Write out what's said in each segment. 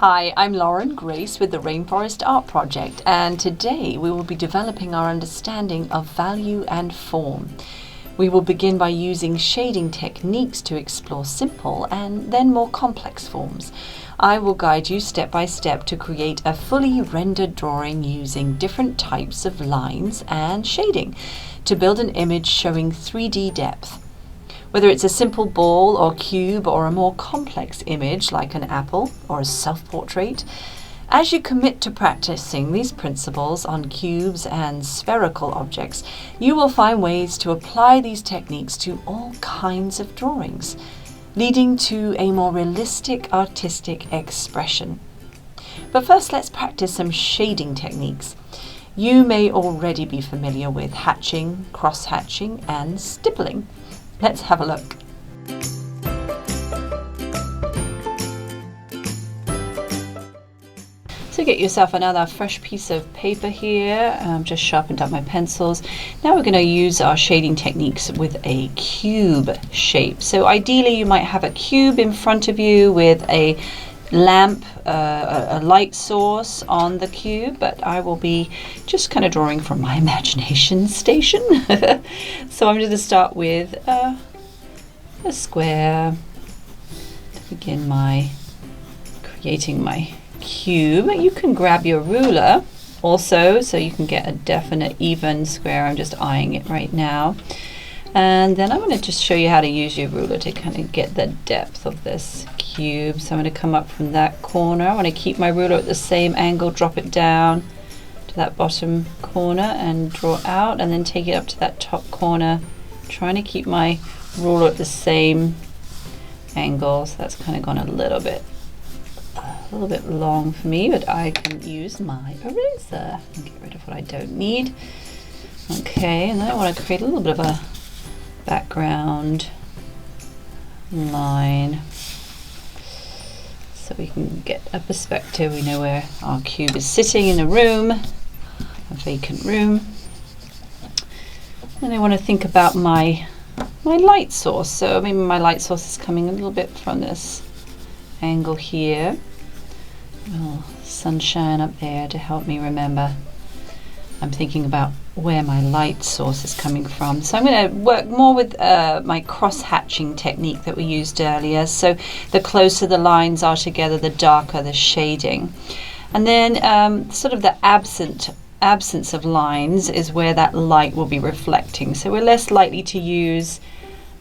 Hi, I'm Lauren Grace with the Rainforest Art Project, and today we will be developing our understanding of value and form. We will begin by using shading techniques to explore simple and then more complex forms. I will guide you step by step to create a fully rendered drawing using different types of lines and shading to build an image showing 3D depth. Whether it's a simple ball or cube or a more complex image like an apple or a self-portrait, as you commit to practicing these principles on cubes and spherical objects, you will find ways to apply these techniques to all kinds of drawings, leading to a more realistic artistic expression. But first, let's practice some shading techniques. You may already be familiar with hatching, cross-hatching, and stippling. Let's have a look. So get yourself another fresh piece of paper here. Just sharpened up my pencils. Now we're going to use our shading techniques with a cube shape. So ideally you might have a cube in front of you with a lamp, a light source on the cube, but I will be just kind of drawing from my imagination station. So I'm going to start with a square to begin creating my cube. You can grab your ruler also so you can get a definite even square. I'm just eyeing it right now. And then I'm going to just show you how to use your ruler to kind of get the depth of this cube. So I'm going to come up from that corner. I want to keep my ruler at the same angle, drop it down to that bottom corner and draw out, and then take it up to that top corner, trying to keep my ruler at the same angle. So that's kind of gone a little bit long for me, but I can use my eraser and get rid of what I don't need. Okay, and then I want to create a little bit of a background line so we can get a perspective. We know where our cube is sitting in a room, a vacant room. And I want to think about my light source. So maybe my light source is coming a little bit from this angle here. A little sunshine up there to help me remember. I'm thinking about where my light source is coming from. So I'm going to work more with my cross-hatching technique that we used earlier. So the closer the lines are together, the darker the shading. And then sort of the absence of lines is where that light will be reflecting. So we're less likely to use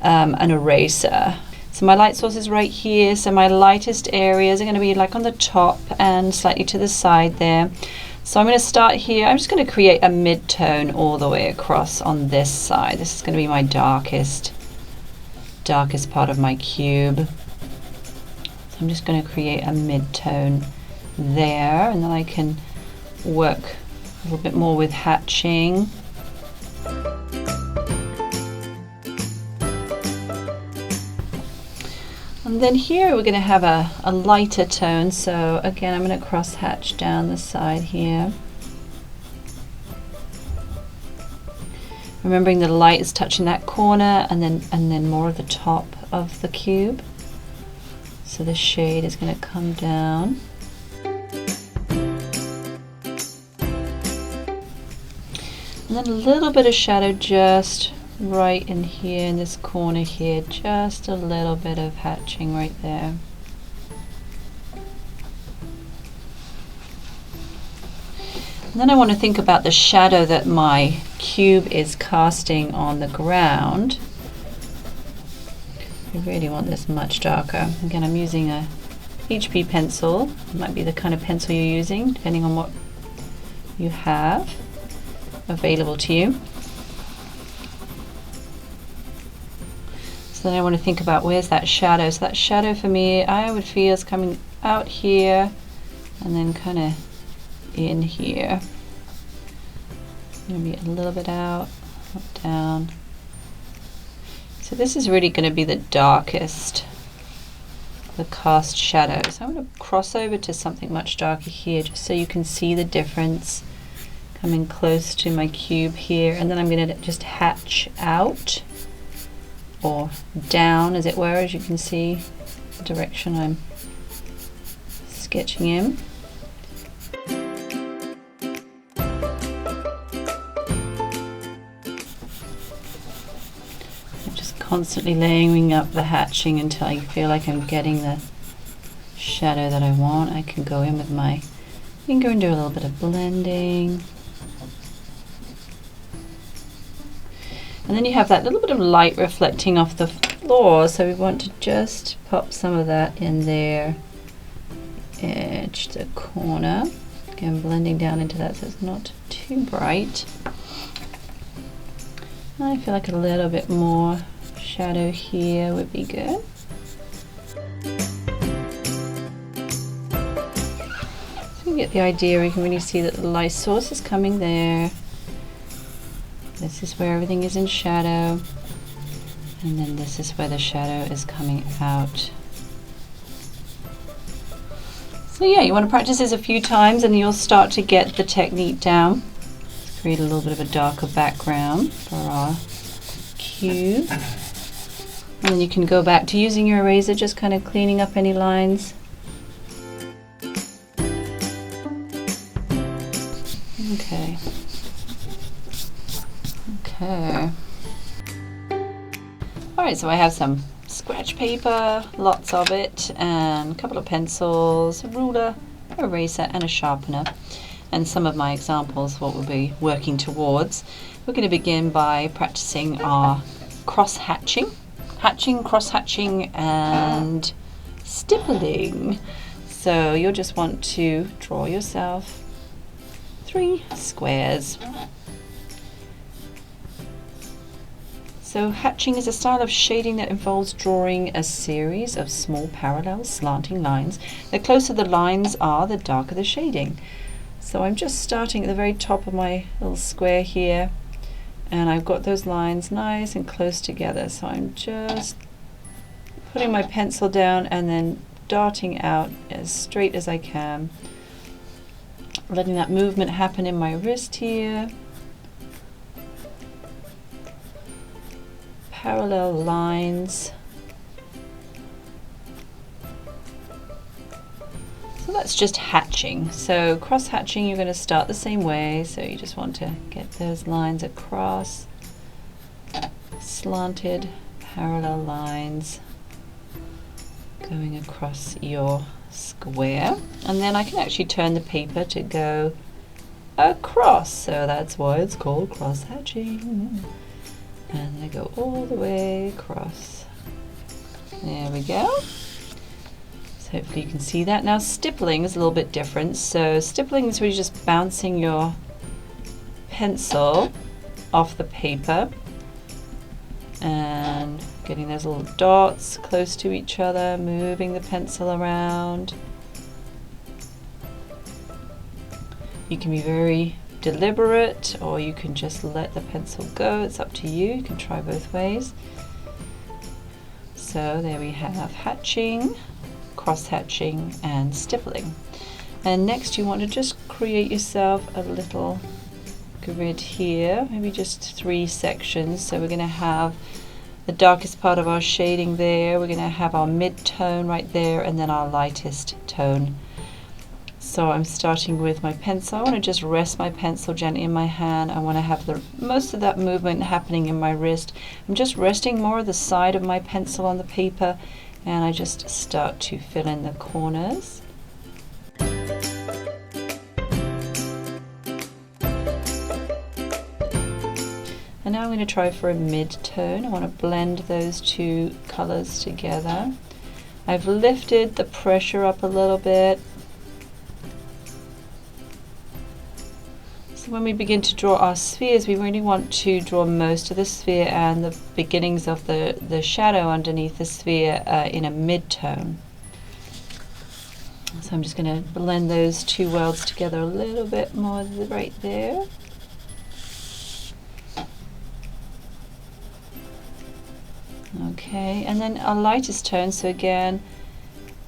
an eraser. So my light source is right here. So my lightest areas are going to be like on the top and slightly to the side there. So I'm going to start here. I'm just going to create a mid-tone all the way across on this side. This is going to be my darkest part of my cube. So I'm just going to create a mid-tone there, and then I can work a little bit more with hatching. And then here we're going to have a lighter tone, so again I'm going to cross hatch down the side here. Remembering the light is touching that corner and then more of the top of the cube. So the shade is going to come down. And then a little bit of shadow just right in here in this corner here, just a little bit of hatching right there. And then I want to think about the shadow that my cube is casting on the ground. I really want this much darker. Again, I'm using a HB pencil. It might be the kind of pencil you're using depending on what you have available to you. So then I want to think about where's that shadow. So that shadow for me, I would feel is coming out here and then kind of in here. Maybe a little bit out, down. So this is really going to be the darkest, the cast shadow. So I'm going to cross over to something much darker here just so you can see the difference. Coming close to my cube here, and then I'm going to just hatch out or down, as it were, as you can see the direction I'm sketching in. I'm just constantly layering up the hatching until I feel like I'm getting the shadow that I want. I can go in with my finger and do a little bit of blending. And then you have that little bit of light reflecting off the floor, so we want to just pop some of that in there, edge to corner. Again, blending down into that so it's not too bright. I feel like a little bit more shadow here would be good. So you get the idea. We can really see that the light source is coming there. This is where everything is in shadow, and then this is where the shadow is coming out. So yeah, you want to practice this a few times and you'll start to get the technique down. Let's create a little bit of a darker background for our cube. And then you can go back to using your eraser, just kind of cleaning up any lines. Okay. Alright, so I have some scratch paper, lots of it, and a couple of pencils, a ruler, eraser, and a sharpener. And some of my examples, what we'll be working towards. We're going to begin by practicing our cross-hatching. Hatching, cross-hatching, and stippling. So you'll just want to draw yourself 3 squares. So hatching is a style of shading that involves drawing a series of small parallel slanting lines. The closer the lines are, the darker the shading. So I'm just starting at the very top of my little square here, and I've got those lines nice and close together. So I'm just putting my pencil down and then darting out as straight as I can, letting that movement happen in my wrist here. Parallel lines. So that's just hatching. So cross hatching, you're going to start the same way. So you just want to get those lines across, slanted parallel lines going across your square. And then I can actually turn the paper to go across. So that's why it's called cross hatching. And I go all the way across. There we go. So hopefully you can see that. Now stippling is a little bit different. So stippling is really just bouncing your pencil off the paper and getting those little dots close to each other, moving the pencil around. You can be very deliberate, or you can just let the pencil go. It's up to you. You can try both ways. So there we have hatching, cross hatching, and stippling. And next you want to just create yourself a little grid here, maybe just 3 sections. So we're going to have the darkest part of our shading there, we're going to have our mid-tone right there, and then our lightest tone. So I'm starting with my pencil. I want to just rest my pencil gently in my hand. I want to have most of that movement happening in my wrist. I'm just resting more of the side of my pencil on the paper, and I just start to fill in the corners. And now I'm going to try for a mid-tone. I want to blend those 2 colors together. I've lifted the pressure up a little bit. So when we begin to draw our spheres, we really want to draw most of the sphere and the beginnings of the shadow underneath the sphere in a mid-tone. So I'm just going to blend those 2 worlds together a little bit more right there. Okay, and then our lightest tone, so again,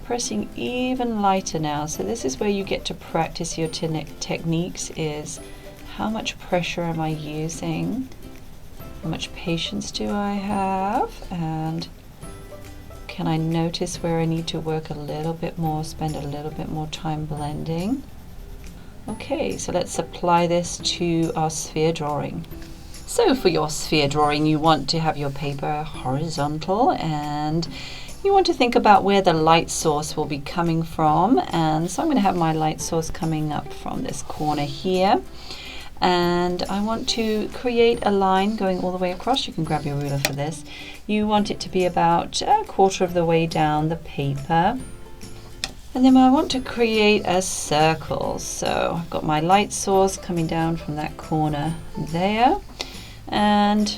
pressing even lighter now. So this is where you get to practice your techniques, is how much pressure am I using? How much patience do I have? And Can I notice where I need to work a little bit more, spend a little bit more time blending? Okay, so let's apply this to our sphere drawing. So for your sphere drawing, you want to have your paper horizontal, and you want to think about where the light source will be coming from. And so I'm going to have my light source coming up from this corner here. And I want to create a line going all the way across. You can grab your ruler for this. You want it to be about a quarter of the way down the paper. And then I want to create a circle. So I've got my light source coming down from that corner there. And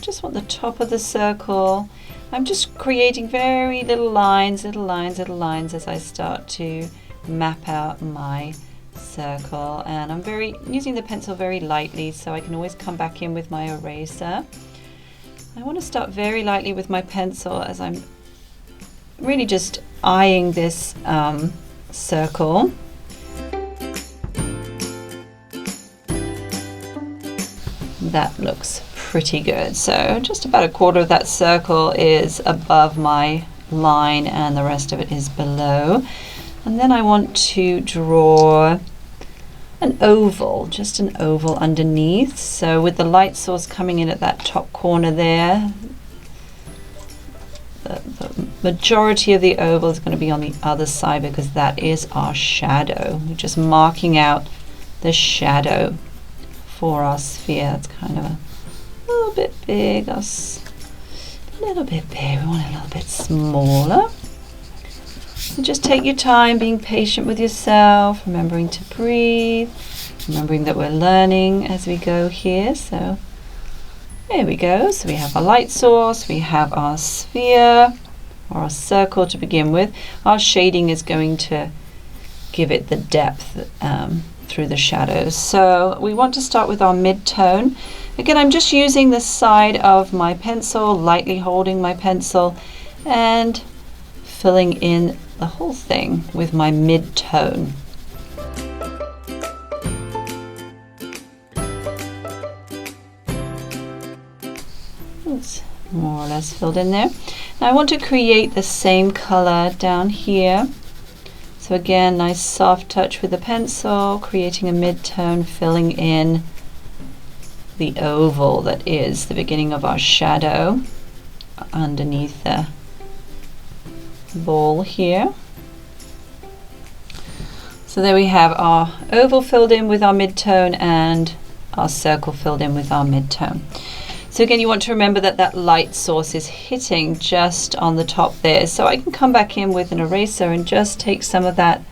just want the top of the circle. I'm just creating very little lines as I start to map out my circle. And I'm using the pencil very lightly, so I can always come back in with my eraser. I want to start very lightly with my pencil as I'm really just eyeing this circle. That looks pretty good. So just about a quarter of that circle is above my line and the rest of it is below. And then I want to draw an oval, just an oval underneath. So with the light source coming in at that top corner there, the majority of the oval is going to be on the other side because that is our shadow. We're just marking out the shadow for our sphere. It's kind of a little bit big, a little bit big. We want it a little bit smaller. So just take your time, being patient with yourself, remembering to breathe, remembering that we're learning as we go here. So there we go. So we have our light source, we have our sphere or our circle to begin with. Our shading is going to give it the depth through the shadows. So we want to start with our mid-tone. Again, I'm just using the side of my pencil, lightly holding my pencil and filling in the whole thing with my mid-tone. It's more or less filled in there. Now I want to create the same color down here. So again, nice soft touch with the pencil, creating a mid-tone, filling in the oval that is the beginning of our shadow underneath the ball here. So there we have our oval filled in with our mid-tone and our circle filled in with our mid-tone. So again, you want to remember that that light source is hitting just on the top there. So I can come back in with an eraser and just take some of that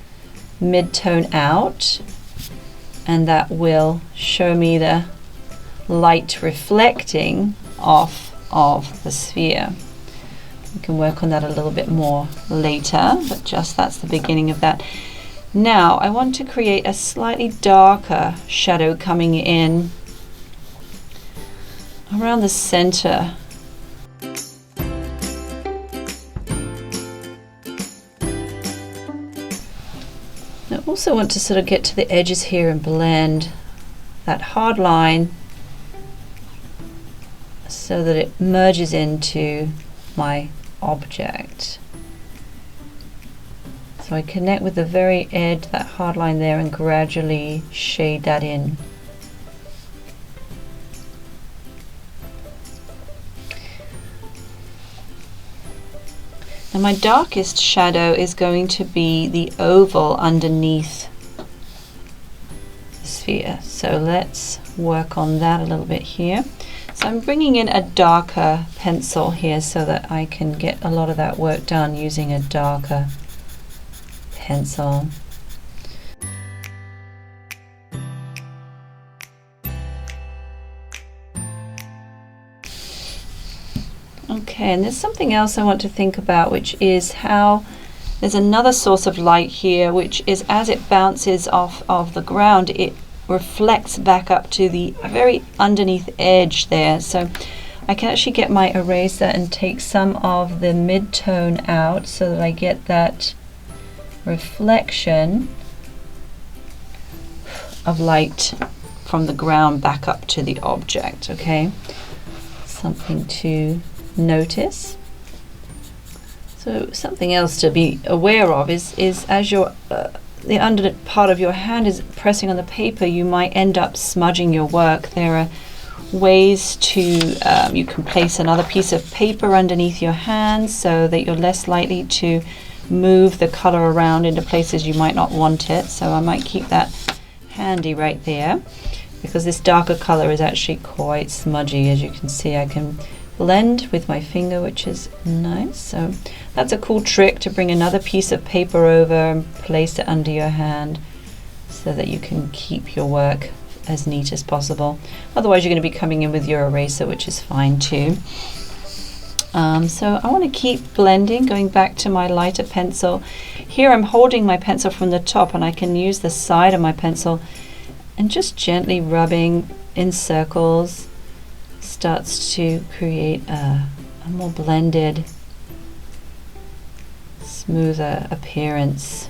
mid-tone out, and that will show me the light reflecting off of the sphere. We can work on that a little bit more later, but just that's the beginning of that. Now I want to create a slightly darker shadow coming in around the center. I also want to sort of get to the edges here and blend that hard line so that it merges into my object. So I connect with the very edge, that hard line there, and gradually shade that in. Now my darkest shadow is going to be the oval underneath the sphere. So let's work on that a little bit here. So I'm bringing in a darker pencil here so that I can get a lot of that work done using a darker pencil. Okay, and there's something else I want to think about, which is how there's another source of light here, which is as it bounces off of the ground, it reflects back up to the very underneath edge there. So I can actually get my eraser and take some of the mid-tone out so that I get that reflection of light from the ground back up to the object. Okay, something to notice. So something else to be aware of is as your the under part of your hand is pressing on the paper, you might end up smudging your work. There are ways to, you can place another piece of paper underneath your hand so that you're less likely to move the color around into places you might not want it. So I might keep that handy right there, because this darker color is actually quite smudgy. As you can see, I can blend with my finger, which is nice. So that's a cool trick, to bring another piece of paper over and place it under your hand so that you can keep your work as neat as possible. Otherwise you're going to be coming in with your eraser, which is fine too. So I want to keep blending, going back to my lighter pencil. Here I'm holding my pencil from the top, and I can use the side of my pencil and just gently rubbing in circles starts to create a more blended, smoother appearance.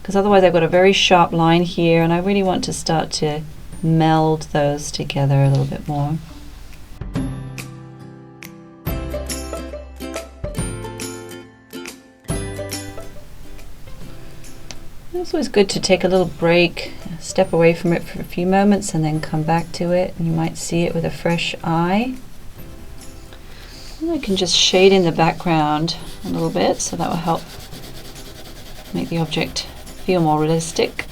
Because otherwise I've got a very sharp line here, and I really want to start to meld those together a little bit more. It's always good to take a little break, step away from it for a few moments, and then come back to it, and you might see it with a fresh eye. And I can just shade in the background a little bit, so that will help make the object feel more realistic.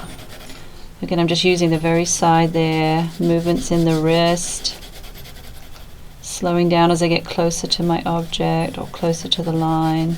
Again, I'm just using the very side there, movements in the wrist, slowing down as I get closer to my object or closer to the line.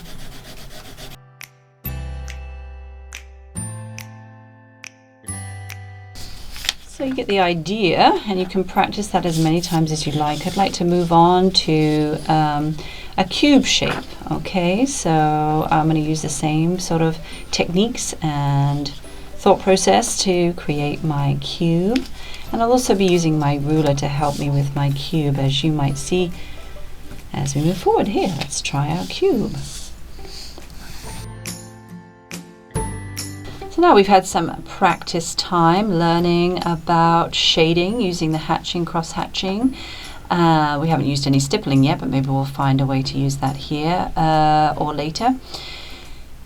So you get the idea, and you can practice that as many times as you like. I'd like to move on to a cube shape. Okay, so I'm going to use the same sort of techniques and thought process to create my cube. And I'll also be using my ruler to help me with my cube, as you might see as we move forward. Here, let's try our cube. So now we've had some practice time learning about shading using the hatching, cross hatching. We haven't used any stippling yet, but maybe we'll find a way to use that here or later.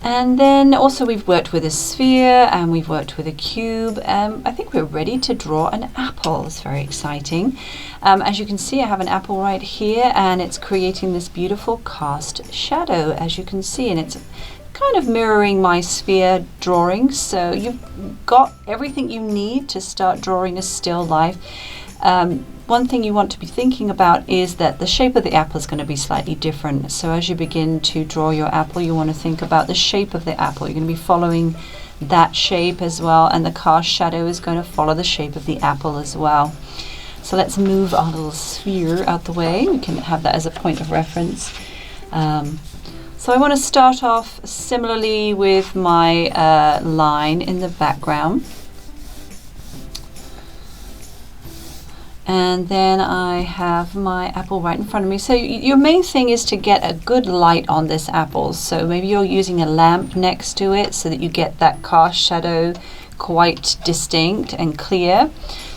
And then also we've worked with a sphere and we've worked with a cube. I think we're ready to draw an apple. It's very exciting. As you can see, I have an apple right here, and it's creating this beautiful cast shadow, as you can see, and it's kind of mirroring my sphere drawing. So you've got everything you need to start drawing a still life. One thing you want to be thinking about is that the shape of the apple is going to be slightly different. So as you begin to draw your apple, you want to think about the shape of the apple. You're going to be following that shape as well, and the cast shadow is going to follow the shape of the apple as well. So let's move our little sphere out the way. We can have that as a point of reference. So I want to start off similarly with my line in the background. And then I have my apple right in front of me. So your main thing is to get a good light on this apple. So maybe you're using a lamp next to it so that you get that cast shadow quite distinct and clear.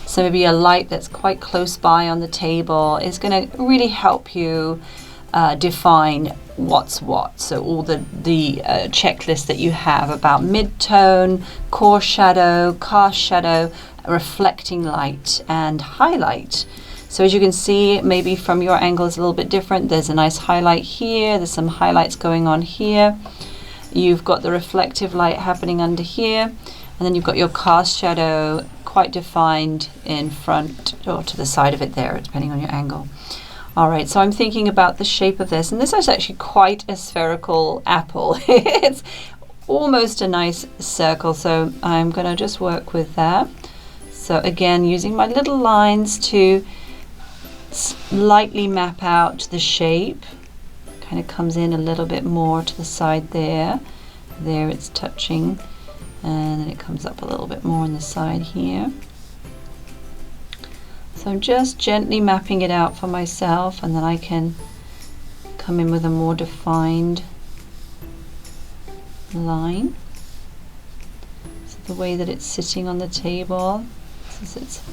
So maybe a light that's quite close by on the table is going to really help you define what's what. So all the checklist that you have about mid-tone, core shadow, cast shadow, reflecting light, and highlight. So as you can see, maybe from your angle is a little bit different. There's a nice highlight here, there's some highlights going on here. You've got the reflective light happening under here, and then you've got your cast shadow quite defined in front or to the side of it there, depending on your angle. All right, so I'm thinking about the shape of this, and this is actually quite a spherical apple. It's almost a nice circle, so I'm going to just work with that. So again, using my little lines to lightly map out the shape. Kind of comes in a little bit more to the side there. There it's touching, and then it comes up a little bit more on the side here. So I'm just gently mapping it out for myself, and then I can come in with a more defined line. So the way that it's sitting on the table, so it's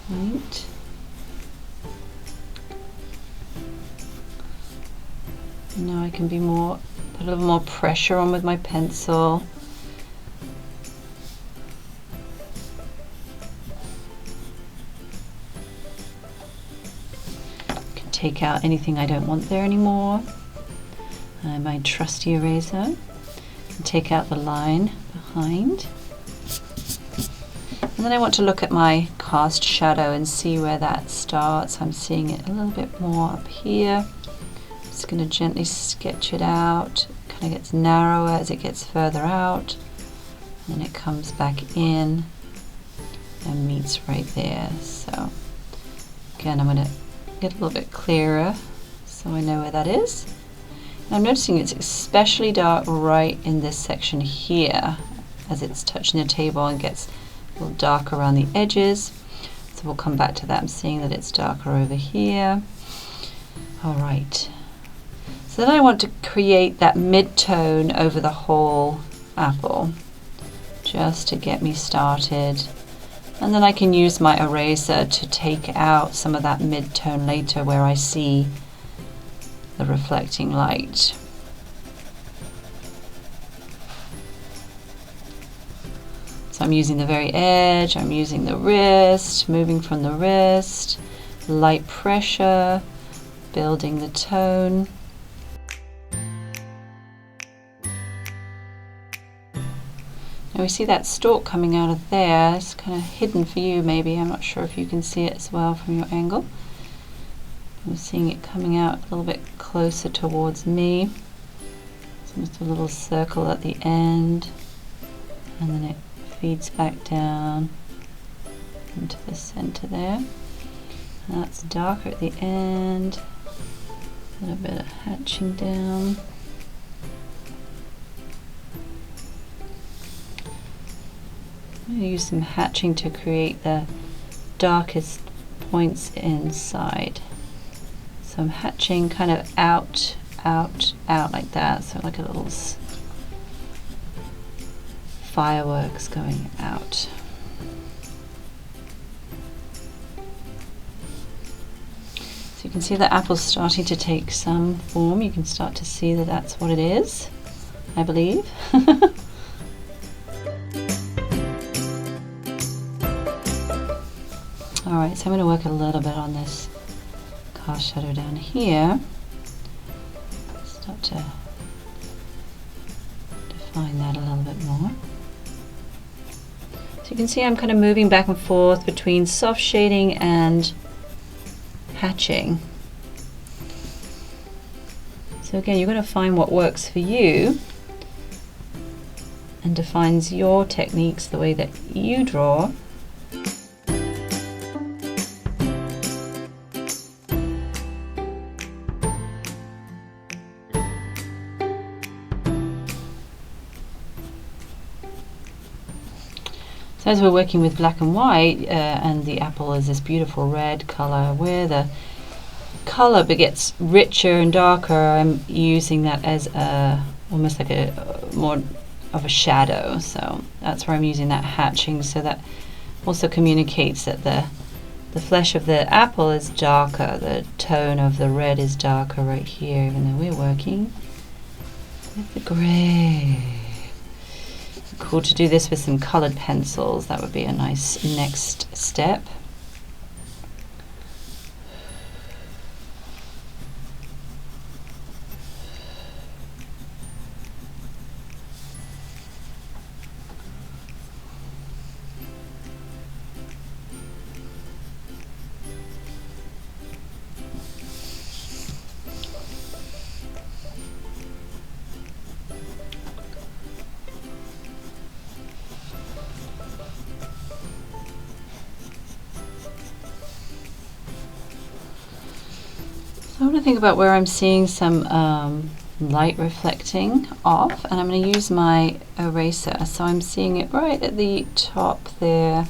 right. Now I can be more, put a little more pressure on with my pencil. Can take out anything I don't want there anymore. My trusty eraser. And take out the line behind. And then I want to look at my cast shadow and see where that starts. I'm seeing it a little bit more up here. Just going to gently sketch it out. It kind of gets narrower as it gets further out. And then it comes back in and meets right there. So again, I'm going to get a little bit clearer so I know where that is. And I'm noticing it's especially dark right in this section here as it's touching the table and gets a little darker around the edges. So we'll come back to that. I'm seeing that it's darker over here. All right. So then I want to create that mid-tone over the whole apple, just to get me started. And then I can use my eraser to take out some of that mid-tone later where I see the reflecting light. So I'm using the very edge, I'm using the wrist, moving from the wrist, light pressure, building the tone. Now we see that stalk coming out of there. It's kind of hidden for you maybe. I'm not sure if you can see it as well from your angle. I'm seeing it coming out a little bit closer towards me. So just a little circle at the end, and then it feeds back down into the center there. And that's darker at the end. A little bit of hatching down. I'm going to use some hatching to create the darkest points inside. So I'm hatching kind of out, out, out like that. So like a little fireworks going out. So you can see the apple's starting to take some form. You can start to see that that's what it is, I believe. Alright, so I'm going to work a little bit on this cast shadow down here. Start to define that a little bit more. So you can see I'm kind of moving back and forth between soft shading and hatching. So again, you're going to find what works for you and defines your techniques the way that you draw. So as we're working with black and white, and the apple is this beautiful red color, where the color gets richer and darker, I'm using that as almost like a more of a shadow. So that's where I'm using that hatching, so that also communicates that the flesh of the apple is darker, the tone of the red is darker right here, even though we're working with the gray. Cool to do this with some colored pencils. That would be a nice next step. I want to think about where I'm seeing some light reflecting off, and I'm going to use my eraser. So I'm seeing it right at the top there,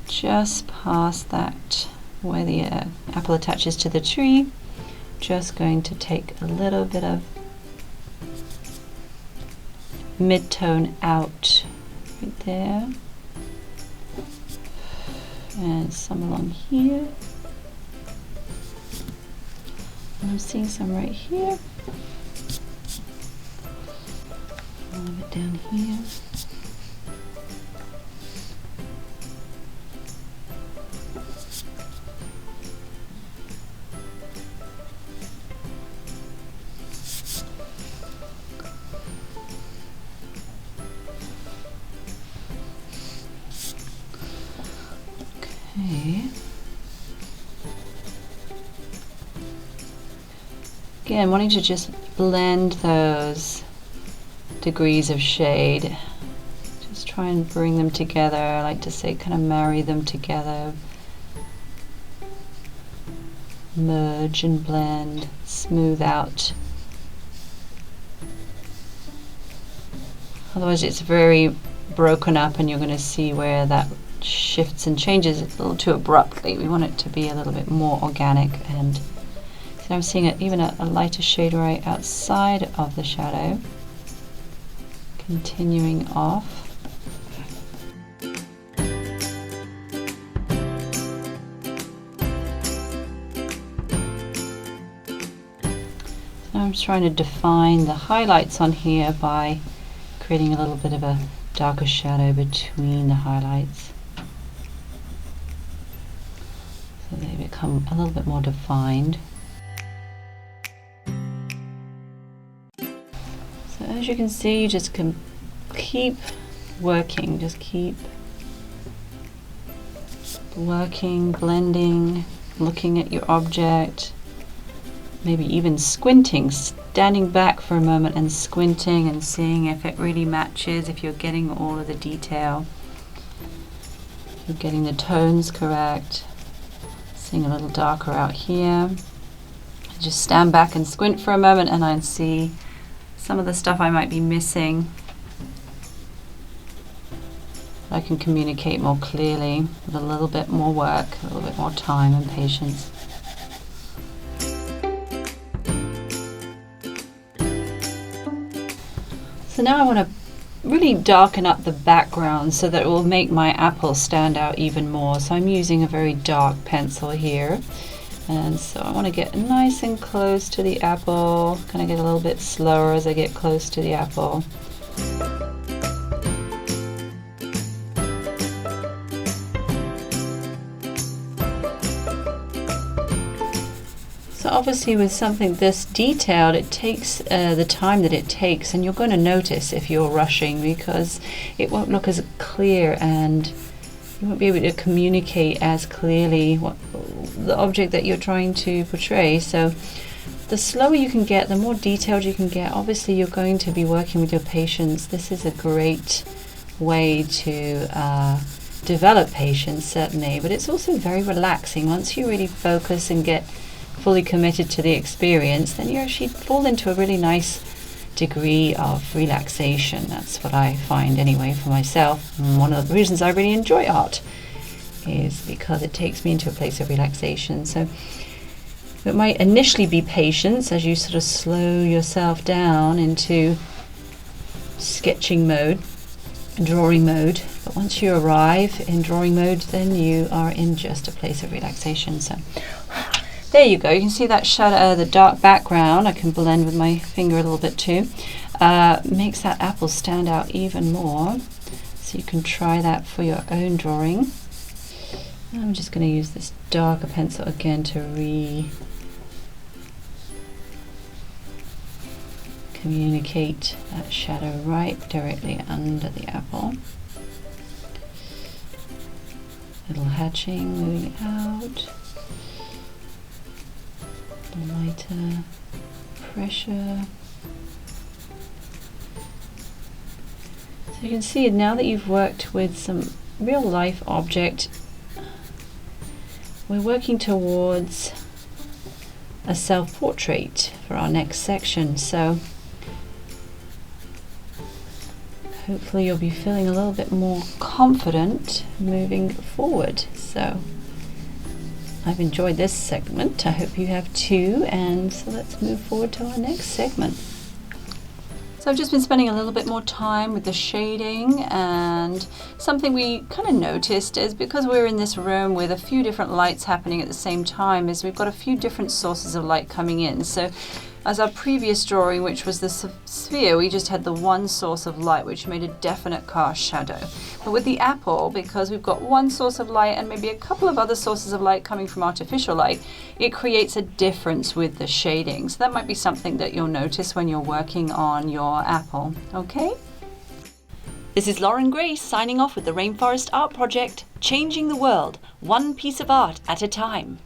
just past that where the apple attaches to the tree. Just going to take a little bit of mid-tone out right there, and some along here. And I'm seeing some right here. A little bit down here. Okay. Again, wanting to just blend those degrees of shade. Just try and bring them together. I like to say kind of marry them together. Merge and blend, smooth out. Otherwise it's very broken up and you're going to see where that shifts and changes a little too abruptly. We want it to be a little bit more organic, and so I'm seeing even a lighter shade right outside of the shadow. Continuing off. So I'm just trying to define the highlights on here by creating a little bit of a darker shadow between the highlights, so they become a little bit more defined. So as you can see, you just can keep working, just keep working, blending, looking at your object, maybe even squinting, standing back for a moment and squinting and seeing if it really matches, if you're getting all of the detail, if you're getting the tones correct. Seeing a little darker out here. Just stand back and squint for a moment and I see some of the stuff I might be missing. I can communicate more clearly with a little bit more work, a little bit more time and patience. So now I want to really darken up the background so that it will make my apple stand out even more. So I'm using a very dark pencil here, and so I want to get nice and close to the apple, kind of get a little bit slower as I get close to the apple. So obviously with something this detailed, it takes the time that it takes, and you're going to notice if you're rushing, because it won't look as clear and you won't be able to communicate as clearly what the object that you're trying to portray. So the slower you can get, the more detailed you can get. Obviously you're going to be working with your patience. This is a great way to develop patience, certainly, but it's also very relaxing. Once you really focus and get fully committed to the experience, then you actually fall into a really nice degree of relaxation. That's what I find anyway for myself. And one of the reasons I really enjoy art is because it takes me into a place of relaxation. So it might initially be patience as you sort of slow yourself down into sketching mode, drawing mode, but once you arrive in drawing mode, then you are in just a place of relaxation. So there you go. You can see that shadow, the dark background. I can blend with my finger a little bit too. Makes that apple stand out even more. So you can try that for your own drawing. I'm just going to use this darker pencil again to communicate that shadow right directly under the apple. Little hatching moving out. Lighter pressure. So you can see now that you've worked with some real life object, we're working towards a self-portrait for our next section. So hopefully you'll be feeling a little bit more confident moving forward. So I've enjoyed this segment. I hope you have too, and so let's move forward to our next segment. So I've just been spending a little bit more time with the shading, and something we kind of noticed is because we're in this room with a few different lights happening at the same time, is we've got a few different sources of light coming in. So as our previous drawing, which was the sphere, we just had the one source of light, which made a definite cast shadow. But with the apple, because we've got one source of light and maybe a couple of other sources of light coming from artificial light, it creates a difference with the shading. So that might be something that you'll notice when you're working on your apple, okay? This is Lauren Grace signing off with the Rainforest Art Project, changing the world, one piece of art at a time.